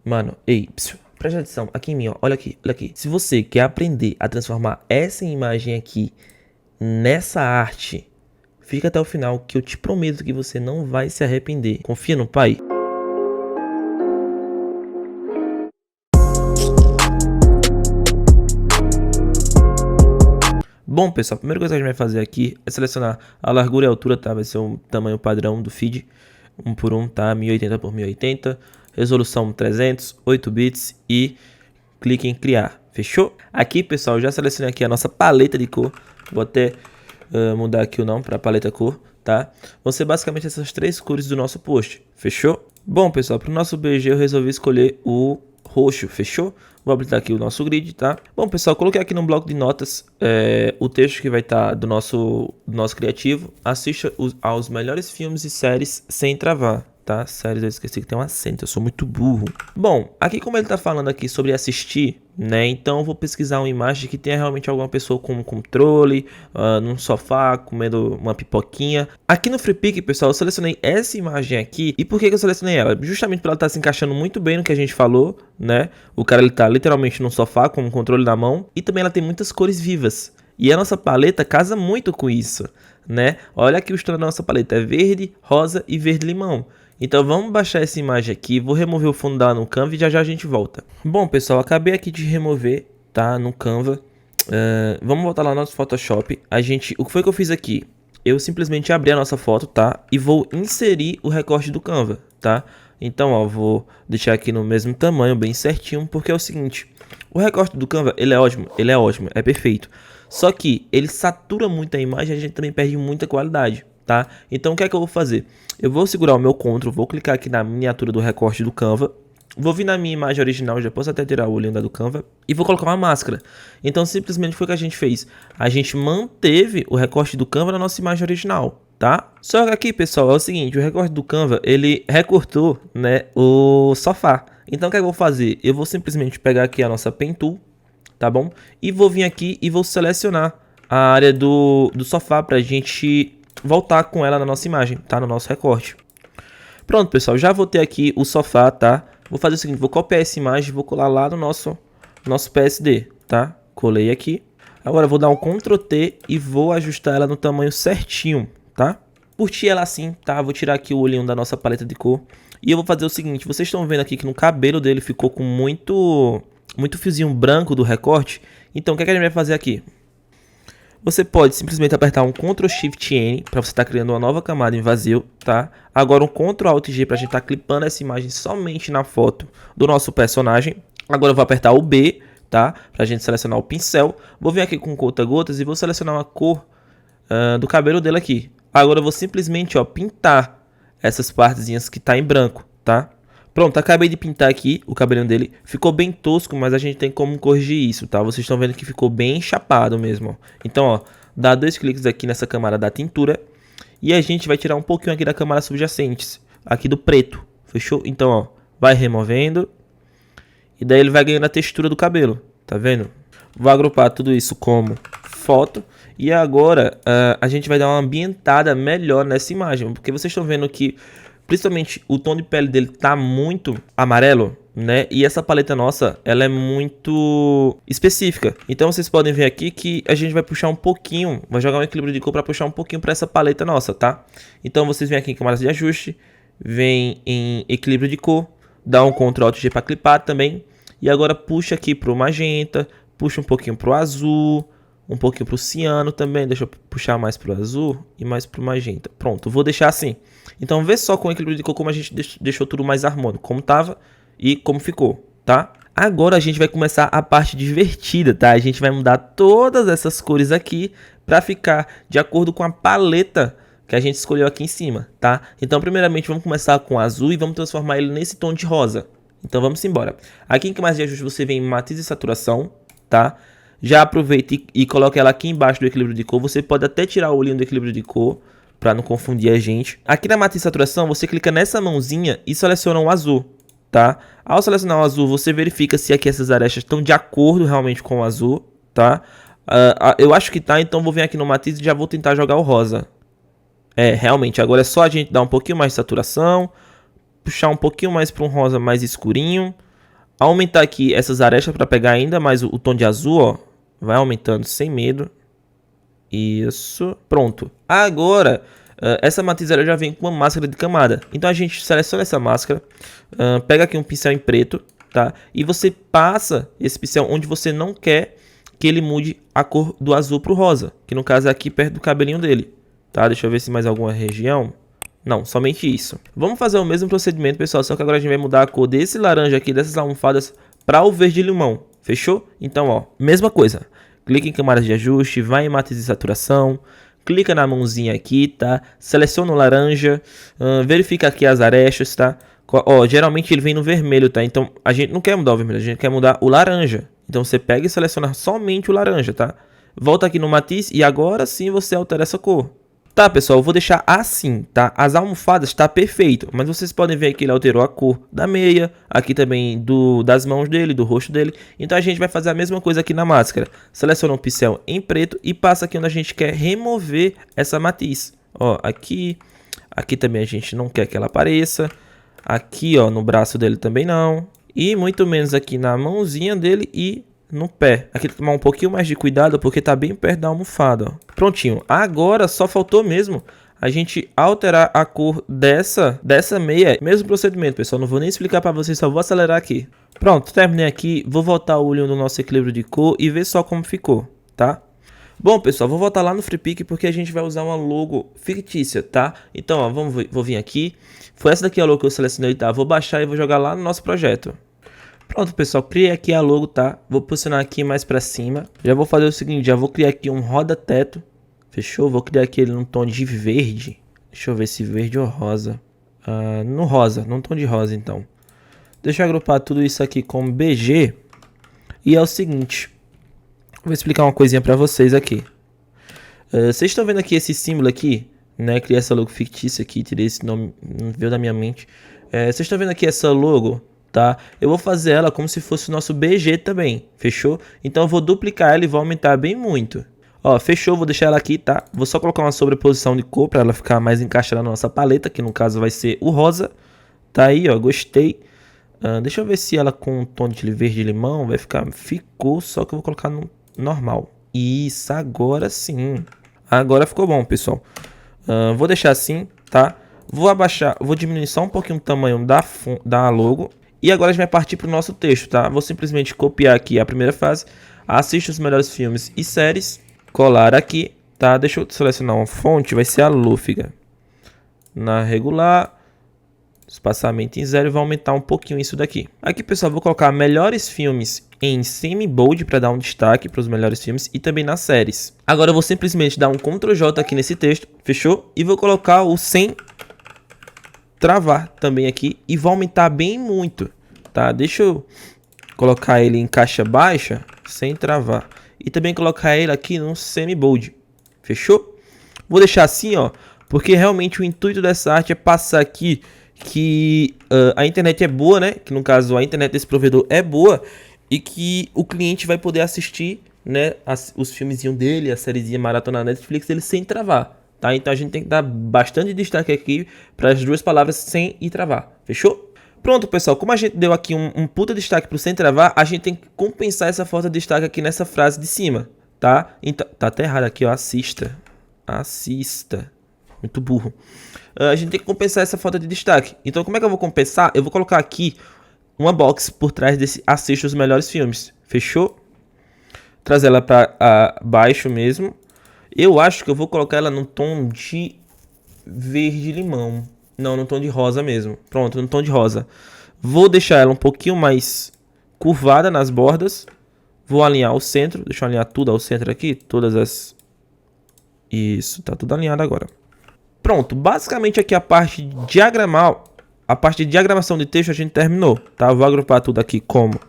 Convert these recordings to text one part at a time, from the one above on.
Mano, ei, presta atenção, aqui em mim, ó, olha aqui, olha aqui. Se você quer aprender a transformar essa imagem aqui nessa arte, fica até o final que eu te prometo que você não vai se arrepender. Confia no pai. Bom, pessoal, a primeira coisa que a gente vai fazer aqui é selecionar a largura e a altura, tá? Vai ser o tamanho padrão do feed, 1 por 1, tá? 1080 por 1080, resolução 300, 8 bits e clique em criar, fechou? Aqui, pessoal, eu já selecionei aqui a nossa paleta de cor, vou até mudar aqui o nome para paleta cor, tá? Vão ser basicamente essas três cores do nosso post, fechou? Bom, pessoal, para o nosso BG eu resolvi escolher o roxo, fechou? Vou habilitar aqui o nosso grid, tá? Bom, pessoal, coloquei aqui no bloco de notas o texto que vai estar do nosso criativo. Assista aos melhores filmes e séries sem travar, tá? Séries, eu esqueci que tem um acento, eu sou muito burro. Bom, aqui como ele tá falando aqui sobre assistir, né? Então eu vou pesquisar uma imagem que tenha realmente alguma pessoa com um controle, num sofá, comendo uma pipoquinha. Aqui no FreePic, pessoal, eu selecionei essa imagem aqui. E por que eu selecionei ela? Justamente porque ela tá se encaixando muito bem no que a gente falou, né? O cara, ele tá literalmente num sofá com um controle na mão. E também ela tem muitas cores vivas. E a nossa paleta casa muito com isso, né? Olha aqui o estilo da nossa paleta, é verde, rosa e verde-limão. Então vamos baixar essa imagem aqui, vou remover o fundo dela no Canva e já já a gente volta. Bom, pessoal, acabei aqui de remover, tá, no Canva. Vamos voltar lá no nosso Photoshop. O que foi que eu fiz aqui? Eu simplesmente abri a nossa foto, tá, e vou inserir o recorte do Canva, tá? Então, ó, vou deixar aqui no mesmo tamanho, bem certinho, porque é o seguinte. O recorte do Canva, ele é ótimo, é perfeito. Só que ele satura muito a imagem e a gente também perde muita qualidade, tá? Então o que é que eu vou fazer? Eu vou segurar o meu Ctrl, vou clicar aqui na miniatura do recorte do Canva, vou vir na minha imagem original, já posso até tirar o olhinho da do Canva, e vou colocar uma máscara. Então simplesmente foi o que a gente fez. A gente manteve o recorte do Canva na nossa imagem original, tá? Só que aqui, pessoal, é o seguinte, o recorte do Canva, ele recortou, né, o sofá. Então o que é que eu vou fazer? Eu vou simplesmente pegar aqui a nossa Pen Tool, tá bom? E vou vir aqui e vou selecionar a área do sofá pra gente voltar com ela na nossa imagem, tá? No nosso recorte. Pronto, pessoal, já vou ter aqui o sofá, tá? Vou fazer o seguinte, vou copiar essa imagem e vou colar lá no nosso PSD, tá? Colei aqui. Agora vou dar um Ctrl T e vou ajustar ela no tamanho certinho, tá? Curti ela assim, tá? Vou tirar aqui o olhinho da nossa paleta de cor. E eu vou fazer o seguinte, vocês estão vendo aqui que no cabelo dele ficou com muito fiozinho branco do recorte. Então o que é que a gente vai fazer aqui? Você pode simplesmente apertar um Ctrl Shift N para você estar criando uma nova camada em vazio, tá? Agora um Ctrl Alt G para a gente estar clipando essa imagem somente na foto do nosso personagem. Agora eu vou apertar o B, tá? Para a gente selecionar o pincel. Vou vir aqui com conta-gotas e vou selecionar uma cor do cabelo dele aqui. Agora eu vou simplesmente, ó, pintar essas partezinhas que tá em branco, tá? Pronto, acabei de pintar aqui o cabelinho dele. Ficou bem tosco, mas a gente tem como corrigir isso, tá? Vocês estão vendo que ficou bem chapado mesmo, ó. Então, ó, dá 2 cliques aqui nessa camada da tintura. E a gente vai tirar um pouquinho aqui da camada subjacente, aqui do preto, fechou? Então, ó, vai removendo. E daí ele vai ganhando a textura do cabelo, tá vendo? Vou agrupar tudo isso como foto. E agora a gente vai dar uma ambientada melhor nessa imagem, porque vocês estão vendo que principalmente o tom de pele dele tá muito amarelo, né? E essa paleta nossa, ela é muito específica. Então vocês podem ver aqui que a gente vai puxar um pouquinho, vai jogar um equilíbrio de cor para puxar um pouquinho para essa paleta nossa, tá? Então vocês vêm aqui em camadas de ajuste, vem em equilíbrio de cor, dá um Ctrl Alt G para clipar também. E agora puxa aqui pro magenta, puxa um pouquinho pro azul, um pouquinho pro ciano também, deixa eu puxar mais pro azul e mais pro magenta. Pronto, vou deixar assim. Então vê só com o equilíbrio de cor como a gente deixou tudo mais harmônico, como tava e como ficou, tá? Agora a gente vai começar a parte divertida, tá? A gente vai mudar todas essas cores aqui para ficar de acordo com a paleta que a gente escolheu aqui em cima, tá? Então primeiramente vamos começar com azul e vamos transformar ele nesse tom de rosa. Então vamos embora. Aqui em camadas de ajuste você vem em matiz e saturação, tá? Já aproveite e coloque ela aqui embaixo do equilíbrio de cor. Você pode até tirar o olhinho do equilíbrio de cor para não confundir a gente. Aqui na matiz e saturação você clica nessa mãozinha e seleciona o azul, tá? Ao selecionar o azul você verifica se aqui essas arestas estão de acordo realmente com o azul, tá? Eu acho que tá, então vou vir aqui no matiz e já vou tentar jogar o rosa. Realmente, agora é só a gente dar um pouquinho mais de saturação, puxar um pouquinho mais para um rosa mais escurinho. aumentar aqui essas arestas para pegar ainda mais o tom de azul, ó. Vai aumentando sem medo. Isso, pronto. Agora, essa matiz ela já vem com uma máscara de camada. Então a gente seleciona essa máscara, pega aqui um pincel em preto, tá? E você passa esse pincel onde você não quer que ele mude a cor do azul pro rosa, que no caso é aqui perto do cabelinho dele, tá? Deixa eu ver se mais alguma região. Não, somente isso. Vamos fazer o mesmo procedimento, pessoal, só que agora a gente vai mudar a cor desse laranja aqui, dessas almofadas, para o verde limão. Fechou? Então, ó, mesma coisa. Clica em camadas de ajuste, vai em matiz de saturação, clica na mãozinha aqui, tá? Seleciona o laranja, verifica aqui as arestas, tá? Ó, geralmente ele vem no vermelho, tá? Então a gente não quer mudar o vermelho, a gente quer mudar o laranja. Então você pega e seleciona somente o laranja, tá? Volta aqui no matiz e agora sim você altera essa cor. Tá, pessoal, eu vou deixar assim, tá? As almofadas tá perfeito, mas vocês podem ver que ele alterou a cor da meia, aqui também das mãos dele, do rosto dele. Então a gente vai fazer a mesma coisa aqui na máscara. Seleciona um pincel em preto e passa aqui onde a gente quer remover essa matiz. Ó, aqui também a gente não quer que ela apareça. Aqui, ó, no braço dele também não. E muito menos aqui na mãozinha dele e no pé. Aqui tem que tomar um pouquinho mais de cuidado porque tá bem perto da almofada, ó. Prontinho. Agora só faltou mesmo a gente alterar a cor dessa meia. Mesmo procedimento, pessoal. Não vou nem explicar para vocês, só vou acelerar aqui. Pronto, terminei aqui. Vou voltar o olho no nosso equilíbrio de cor e ver só como ficou, tá? Bom, pessoal, vou voltar lá no FreePic porque a gente vai usar uma logo fictícia, tá? Então, ó, vou vir aqui. Foi essa daqui a logo que eu selecionei, tá? Vou baixar e vou jogar lá no nosso projeto. Pronto, pessoal, criei aqui a logo, tá? Vou posicionar aqui mais pra cima. Já vou fazer o seguinte, já vou criar aqui um roda-teto. Fechou? Vou criar aqui ele num tom de verde. Deixa eu ver se verde ou rosa. No rosa, num tom de rosa, então. Deixa eu agrupar tudo isso aqui com BG. E é o seguinte. Vou explicar uma coisinha pra vocês aqui. Vocês estão vendo aqui esse símbolo aqui? Né? Criei essa logo fictícia aqui, tirei esse nome, não veio da minha mente. Vocês estão vendo aqui essa logo? Tá? Eu vou fazer ela como se fosse o nosso BG também, fechou? Então eu vou duplicar ela e vou aumentar bem muito. Ó, fechou, vou deixar ela aqui, tá? Vou só colocar uma sobreposição de cor para ela ficar mais encaixada na nossa paleta, que no caso vai ser o rosa. Tá aí, ó, gostei. Deixa eu ver se ela com um tom de verde limão vai ficar... Ficou, só que eu vou colocar no normal. Isso, agora sim. Agora ficou bom, pessoal. Vou deixar assim, tá? Vou abaixar, vou diminuir só um pouquinho o tamanho da logo. E agora a gente vai partir para o nosso texto, tá? Vou simplesmente copiar aqui a primeira frase. Assista os melhores filmes e séries. Colar aqui, tá? Deixa eu selecionar uma fonte, vai ser a Lúfiga. Na regular, espaçamento em 0 e vou aumentar um pouquinho isso daqui. Aqui, pessoal, vou colocar melhores filmes em semi-bold para dar um destaque para os melhores filmes e também nas séries. Agora eu vou simplesmente dar um Ctrl J aqui nesse texto, fechou? E vou colocar o sem travar também aqui e vou aumentar bem muito, tá? Deixa eu colocar ele em caixa baixa sem travar e também colocar ele aqui no semi-bold, fechou? Vou deixar assim, ó, porque realmente o intuito dessa arte é passar aqui que a internet é boa, né? Que no caso a internet desse provedor é boa e que o cliente vai poder assistir, né, os filmezinhos dele, a sériezinha maratona na Netflix dele sem travar. Tá? Então a gente tem que dar bastante destaque aqui para as duas palavras sem e travar, fechou? Pronto, pessoal, como a gente deu aqui um puta destaque pro sem travar, a gente tem que compensar essa falta de destaque aqui nessa frase de cima, tá? Então, tá até errado aqui, ó, assista, muito burro. A gente tem que compensar essa falta de destaque. Então como é que eu vou compensar? Eu vou colocar aqui uma box por trás desse assista os melhores filmes, fechou? Trazer ela para baixo mesmo. Eu acho que eu vou colocar ela num tom de verde-limão. Não, no tom de rosa mesmo. Pronto, no tom de rosa. Vou deixar ela um pouquinho mais curvada nas bordas. Vou alinhar o centro. Deixa eu alinhar tudo ao centro aqui. Todas as... Isso, tá tudo alinhado agora. Pronto, basicamente aqui a parte diagramal. A parte de diagramação de texto a gente terminou, tá? Vou agrupar tudo aqui como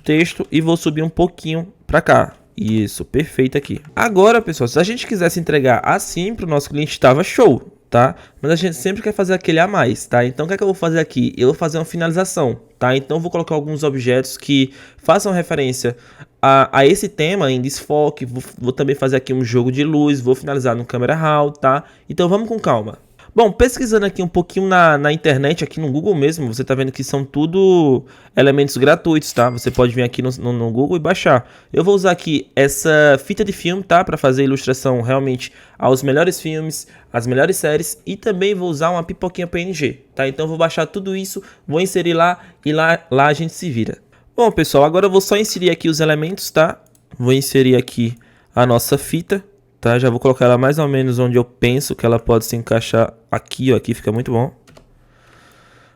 texto e vou subir um pouquinho pra cá. Isso, perfeito aqui. Agora, pessoal, se a gente quisesse entregar assim para o nosso cliente, estava show, tá? Mas a gente sempre quer fazer aquele a mais, tá? Então, o que é que eu vou fazer aqui? Eu vou fazer uma finalização, tá? Então, eu vou colocar alguns objetos que façam referência a esse tema em desfoque. Vou também fazer aqui um jogo de luz, vou finalizar no Camera Raw, tá? Então, vamos com calma. Bom, pesquisando aqui um pouquinho na internet, aqui no Google mesmo, você tá vendo que são tudo elementos gratuitos, tá? Você pode vir aqui no Google e baixar. Eu vou usar aqui essa fita de filme, tá? Para fazer ilustração realmente aos melhores filmes, às melhores séries, e também vou usar uma pipoquinha PNG, tá? Então eu vou baixar tudo isso, vou inserir lá e lá a gente se vira. Bom, pessoal, agora eu vou só inserir aqui os elementos, tá? Vou inserir aqui a nossa fita. Tá, já vou colocar ela mais ou menos onde eu penso que ela pode se encaixar aqui, ó, aqui fica muito bom.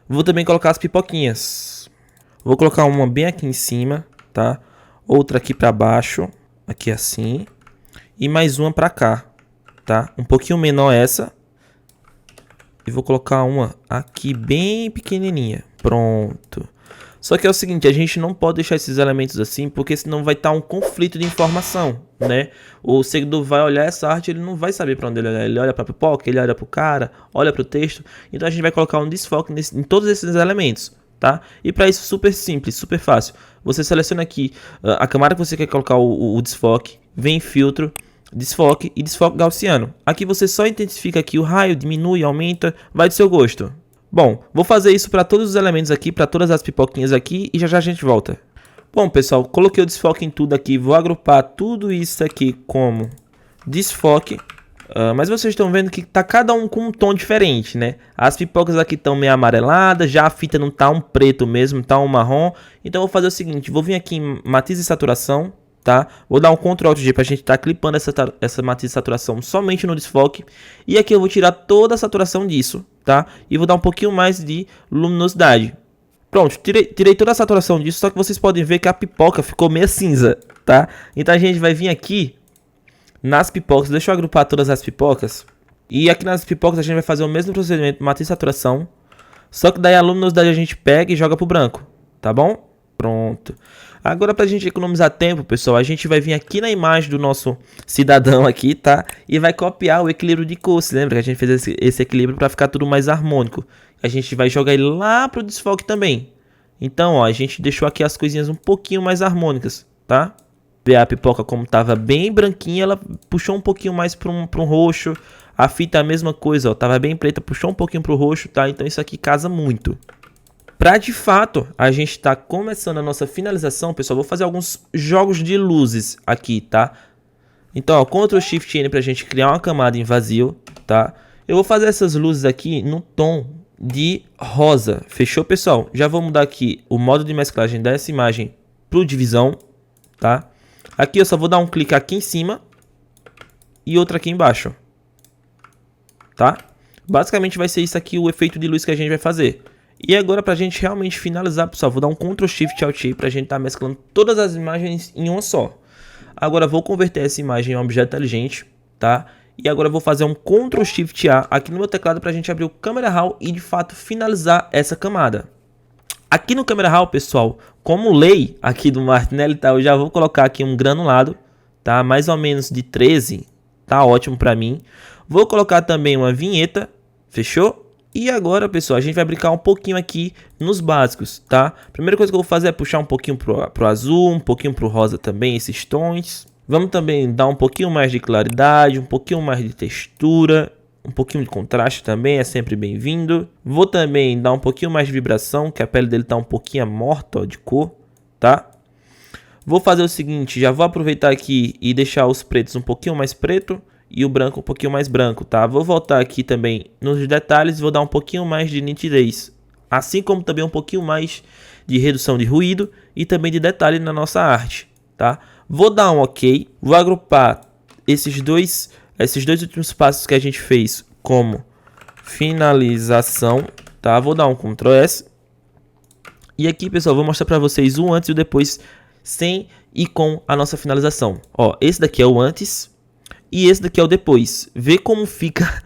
Vou também colocar as pipoquinhas. Vou colocar uma bem aqui em cima, tá? Outra aqui pra baixo, aqui assim. E mais uma pra cá, tá? Um pouquinho menor essa. E vou colocar uma aqui bem pequenininha. Pronto. Só que é o seguinte, a gente não pode deixar esses elementos assim, porque senão vai estar um conflito de informação, né? O seguidor vai olhar essa arte, ele não vai saber para onde ele olha. Ele olha para a pipoca, ele olha para o cara, olha para o texto. Então a gente vai colocar um desfoque em todos esses elementos, tá? E para isso, super simples, super fácil. Você seleciona aqui a camada que você quer colocar o desfoque, vem em filtro, desfoque e desfoque gaussiano. Aqui você só intensifica aqui o raio, diminui, aumenta, vai do seu gosto. Bom, vou fazer isso para todos os elementos aqui, para todas as pipoquinhas aqui e já a gente volta. Bom, pessoal, coloquei o desfoque em tudo aqui, vou agrupar tudo isso aqui como desfoque. Mas vocês estão vendo que tá cada um com um tom diferente, né? As pipocas aqui estão meio amareladas, já a fita não tá um preto mesmo, tá um marrom. Então eu vou fazer o seguinte, vou vir aqui em matiz e saturação, tá? Vou dar um Ctrl Alt G pra gente tá clipando essa matiz e saturação somente no desfoque. E aqui eu vou tirar toda a saturação disso, tá? E vou dar um pouquinho mais de luminosidade. Pronto, tirei toda a saturação disso, só que vocês podem ver que a pipoca ficou meio cinza, tá? Então a gente vai vir aqui nas pipocas, deixa eu agrupar todas as pipocas. E aqui nas pipocas a gente vai fazer o mesmo procedimento, matiz e saturação. Só que daí a luminosidade a gente pega e joga pro branco, tá bom? Pronto. Agora pra gente economizar tempo, pessoal, a gente vai vir aqui na imagem do nosso cidadão aqui, tá? E vai copiar o equilíbrio de cor. Você lembra que a gente fez esse equilíbrio para ficar tudo mais harmônico? A gente vai jogar ele lá pro desfoque também. Então, ó, a gente deixou aqui as coisinhas um pouquinho mais harmônicas, tá? Ver a pipoca como tava bem branquinha, ela puxou um pouquinho mais para um roxo. A fita é a mesma coisa, ó, tava bem preta, puxou um pouquinho pro roxo, tá? Então isso aqui casa muito. Pra de fato a gente tá começando a nossa finalização, pessoal, vou fazer alguns jogos de luzes aqui, tá? Então, ó, Ctrl Shift N pra gente criar uma camada em vazio, tá? Eu vou fazer essas luzes aqui no tom de rosa, fechou, pessoal? Já vou mudar aqui o modo de mesclagem dessa imagem pro divisão, tá? Aqui eu só vou dar um clique aqui em cima e outro aqui embaixo, tá? Basicamente vai ser isso aqui o efeito de luz que a gente vai fazer. E agora pra gente realmente finalizar, pessoal, vou dar um Ctrl Shift Alt I pra gente tá mesclando todas as imagens em uma só. Agora vou converter essa imagem em um objeto inteligente, tá? E agora eu vou fazer um Ctrl Shift A aqui no meu teclado pra gente abrir o Camera Raw e de fato finalizar essa camada. Aqui no Camera Raw, pessoal, como lei aqui do Martinelli, tá? Eu já vou colocar aqui um granulado, tá? Mais ou menos de 13, tá ótimo pra mim. Vou colocar também uma vinheta, fechou? E agora, pessoal, a gente vai brincar um pouquinho aqui nos básicos, tá? Primeira coisa que eu vou fazer é puxar um pouquinho pro azul, um pouquinho pro rosa também, esses tons. Vamos também dar um pouquinho mais de claridade, um pouquinho mais de textura, um pouquinho de contraste também, é sempre bem-vindo. Vou também dar um pouquinho mais de vibração, que a pele dele tá um pouquinho morta, ó, de cor, tá? Vou fazer o seguinte, já vou aproveitar aqui e deixar os pretos um pouquinho mais preto e o branco um pouquinho mais branco, tá? Vou voltar aqui também nos detalhes e vou dar um pouquinho mais de nitidez. Assim como também um pouquinho mais de redução de ruído e também de detalhe na nossa arte, tá? Vou dar um OK, vou agrupar esses dois últimos passos que a gente fez como finalização, tá? Vou dar um Ctrl S. E aqui, pessoal, vou mostrar para vocês o antes e o depois sem e com a nossa finalização. Ó, esse daqui é o antes. E esse daqui é o depois. Vê como fica.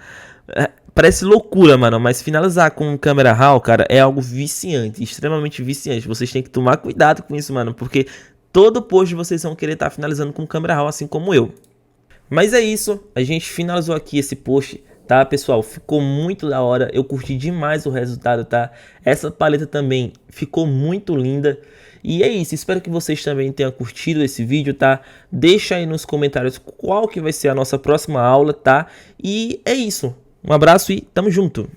Parece loucura, mano. Mas finalizar com câmera RAW, cara, é algo viciante. Extremamente viciante. Vocês têm que tomar cuidado com isso, mano. Porque todo post vocês vão querer estar finalizando com câmera RAW, assim como eu. Mas é isso. A gente finalizou aqui esse post, tá, pessoal? Ficou muito da hora. Eu curti demais o resultado, tá? Essa paleta também ficou muito linda. E é isso, espero que vocês também tenham curtido esse vídeo, tá? Deixa aí nos comentários qual que vai ser a nossa próxima aula, tá? E é isso. Um abraço e tamo junto!